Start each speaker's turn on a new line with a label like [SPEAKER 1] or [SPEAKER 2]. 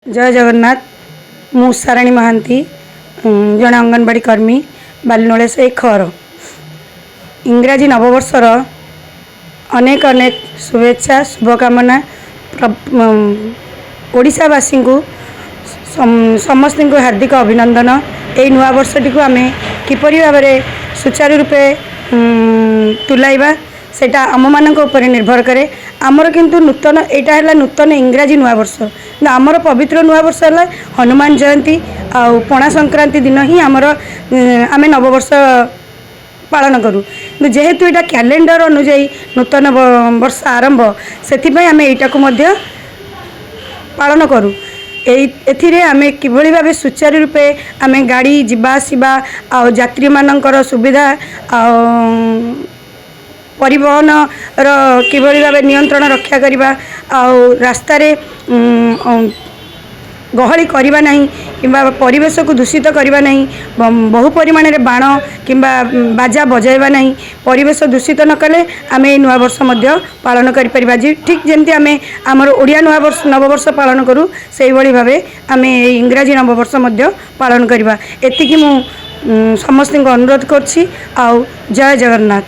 [SPEAKER 1] जय जगन्नाथ। मु साराणी महांती जड़े अंगनवाड़ी कर्मी बालीनोले से खर इंग्राजी नववर्षर अनेक अनेक शुभेच्छा शुभकामना ओडिशावासी को समस्त को हार्दिक अभिनंदन। यही नुआ वर्षटी को आम किपरि भाव में सुचारू रूपे तुलाइबा सेटा आम मान निर्भर करे। आमर किंतु नूतन यहाँ है नूतन इंग्राजी नुआ वर्ष आमर पवित्र नुआ वर्ष है हनुमान जयंती आ पणा संक्रांति दिन ही आमर आम नववर्ष पालन करूँ। जेहेतु यहाँ कैलेंडर अनुजाई नूतन वर्ष आरंभ से आम यटा को पालन करूँ। एथिरे आमे किभली भावे सुचारू रूपे आमे गाड़ी जिबा आसिबा आ यात्री मानकर सुविधा आ परिवहन किभली भावे नियंत्रण रक्षा करिबा आ रास्ता रे गहली करवा नहीं किंबा परिवेश को दूषित करवा नहीं बहु परिमाण रे बाण किंबा बाजा बजाइबा नहीं परिवेश दूषित न कले आमे नुआ वर्ष मध्य पालन करि परिबा। जी ठीक जेमती आमे हमर ओडिया नुआ वर्ष नववर्ष पालन करू सेही भली भावे आमे इंग्राजी नववर्ष मध्य पालन करिबा। एतिकी मु समस्त को अनुरोध करछि। आ जय जगन्नाथ।